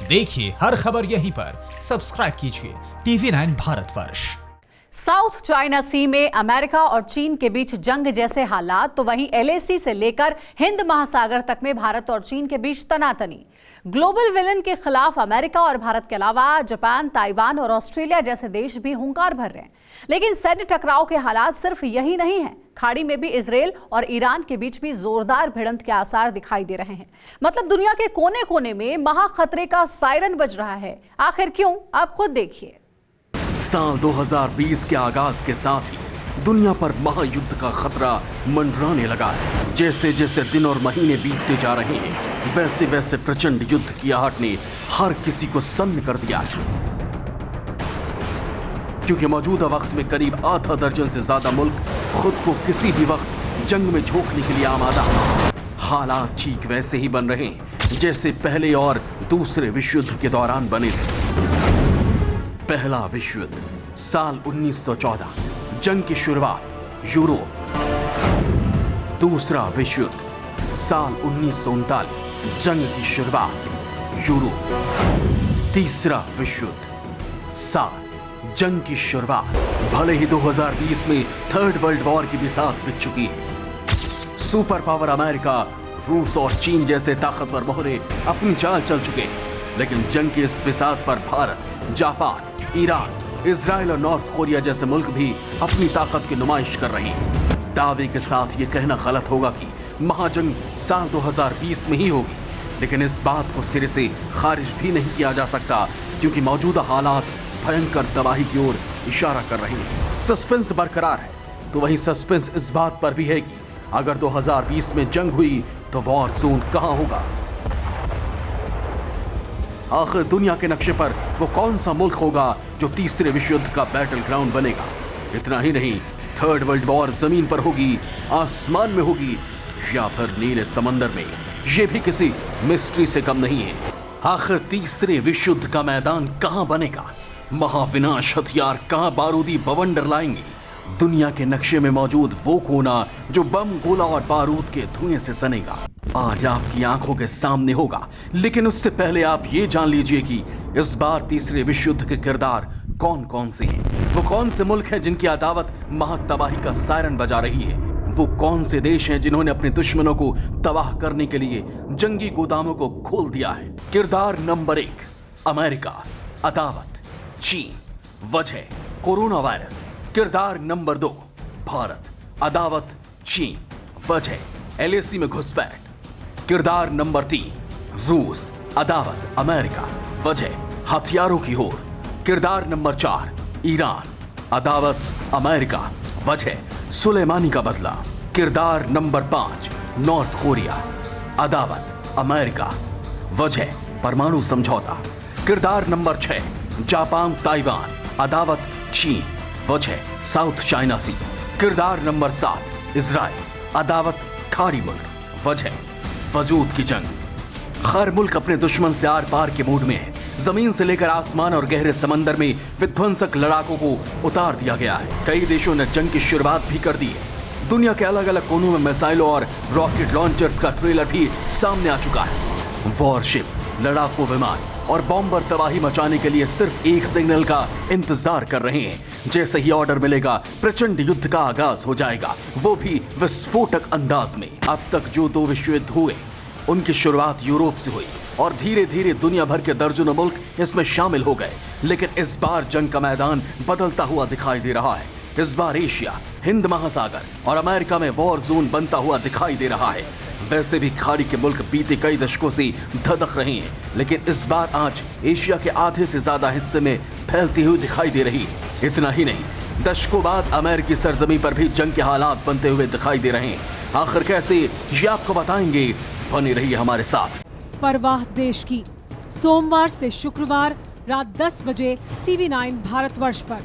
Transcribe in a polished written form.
देखिए हर खबर यहीं पर, सब्सक्राइब कीजिए TV9 भारतवर्ष। साउथ चाइना सी में अमेरिका और चीन के बीच जंग जैसे हालात, तो वहीं LAC से लेकर हिंद महासागर तक में भारत और चीन के बीच तनातनी। ग्लोबल विलन के खिलाफ अमेरिका और भारत के अलावा जापान, ताइवान और ऑस्ट्रेलिया जैसे देश भी हुंकार भर रहे हैं। लेकिन सैन्य टकराव के हालात सिर्फ यही नहीं है, खाड़ी में भी इजराइल और ईरान के बीच भी जोरदार भिड़ंत के आसार दिखाई दे रहे हैं। मतलब दुनिया के कोने कोने में महाखतरे का सायरन बज रहा है। आखिर क्यों, आप खुद देखिए। साल 2020 के आगाज के साथ ही दुनिया पर महायुद्ध का खतरा मंडराने लगा है। जैसे जैसे दिन और महीने बीतते जा रहे हैं, वैसे वैसे प्रचंड युद्ध की आहट ने हर किसी को सन्न कर दिया है। क्योंकि मौजूदा वक्त में करीब आधा दर्जन से ज्यादा मुल्क खुद को किसी भी वक्त जंग में झोंकने के लिए आमादा है। हालात ठीक वैसे ही बन रहे हैं जैसे पहले और दूसरे विश्व युद्ध के दौरान बने थे। पहला विश्व युद्ध साल 1914, जंग की शुरुआत यूरोप। दूसरा विश्व युद्ध साल 1939, जंग की शुरुआत यूरोप। तीसरा विश्व युद्ध साल जंग की शुरुआत। भले ही 2020 में थर्ड वर्ल्ड वॉर की भी साथ बीत चुकी है। सुपर पावर अमेरिका, रूस और चीन जैसे ताकतवर मोहरे अपनी चाल चल चुके हैं, लेकिन जंग के इस बिसात पर भारत, जापान, ईरान, इजराइल और नॉर्थ कोरिया जैसे मुल्क भी अपनी ताकत की नुमाइश कर रहे हैं। दावे के साथ ये कहना गलत होगा कि महाजंग साल 2020 में ही होगी, लेकिन इस बात को सिरे से खारिज भी नहीं किया जा सकता, क्योंकि मौजूदा हालात भयंकर तबाही की ओर इशारा कर रहे हैं। सस्पेंस बरकरार है, तो वहीं सस्पेंस इस बात पर भी है कि अगर 2020 में जंग हुई तो वॉर जोन कहां होगा। आखिर दुनिया के नक्शे पर वो कौन सा मुल्क होगा जो तीसरे विश्व युद्ध का बैटल ग्राउंड बनेगा। इतना ही नहीं, थर्ड वर्ल्ड वॉर जमीन पर होगी, आसमान में होगी, या फिर नीले समंदर में, ये भी किसी मिस्ट्री से कम नहीं है। आखिर तीसरे विश्व युद्ध का मैदान कहां बनेगा, महाविनाश हथियार कहां बारूदी बवंडर लाएंगे। दुनिया के नक्शे में मौजूद वो कोना जो बम, गोला और बारूद के धुएं से सनेगा, आज आपकी आंखों के सामने होगा। लेकिन उससे पहले आप ये जान लीजिए कि इस बार तीसरे विश्व युद्ध के किरदार कौन कौन से हैं। वो कौन से मुल्क हैं जिनकी अदावत महातबाही का सायरन बजा रही है। वो कौन से देश हैं जिन्होंने अपने दुश्मनों को तबाह करने के लिए जंगी गोदामों को खोल दिया है। किरदार नंबर 1, अमेरिका, अदावत चीन, वजह कोरोना वायरस। किरदार नंबर 2, भारत, अदावत चीन, वजह LAC में घुसपैठ। किरदार नंबर 3, रूस, अदावत अमेरिका, वजह हथियारों की होड़। किरदार नंबर 4, ईरान, अदावत अमेरिका, वजह सुलेमानी का बदला। किरदार नंबर 5, नॉर्थ कोरिया, अदावत अमेरिका, वजह परमाणु समझौता। किरदार नंबर 6, जापान, ताइवान, अदावत चीन, वजह साउथ चाइना सी। किरदार नंबर 7, इजराइल, अदावत खाड़ी मुल्क, वजह वजूद की जंग। हर मुल्क अपने दुश्मन से आर पार के मूड में है। जमीन से लेकर आसमान और गहरे समंदर में विध्वंसक लड़ाकों को उतार दिया गया है। कई देशों ने जंग की शुरुआत भी कर दी है। दुनिया के अलग अलग कोनों में मिसाइलों और रॉकेट लॉन्चर्स का ट्रेलर भी सामने आ चुका है। वॉरशिप, लड़ाकू विमान और बॉम्बर तबाही मचाने के लिए सिर्फ एक सिग्नल का इंतजार कर रहे हैं। जैसे ही ऑर्डर मिलेगा, प्रचंड युद्ध का आगाज हो जाएगा, वो भी विस्फोटक अंदाज में। अब तक जो 2 विश्व युद्ध हुए, उनकी शुरुआत यूरोप से हुई और धीरे धीरे दुनिया भर के दर्जनों मुल्क इसमें शामिल हो गए। लेकिन इस बार जंग का मैदान बदलता हुआ दिखाई दे रहा है। इस बार एशिया, हिंद महासागर और अमेरिका में वॉर जोन बनता हुआ दिखाई दे रहा है। वैसे भी खाड़ी के मुल्क बीते कई दशकों से धधक रहे हैं, लेकिन इस बार आंच एशिया के आधे से ज्यादा हिस्से में फैलती हुई दिखाई दे रही है। इतना ही नहीं, दशकों बाद अमेरिकी सरजमी पर भी जंग के हालात बनते हुए दिखाई दे रहे हैं। आखिर कैसे, ये आपको बताएंगे। बने रहिए हमारे साथ। परवाह देश की, सोमवार से शुक्रवार रात 10 बजे TV9 भारतवर्ष पर।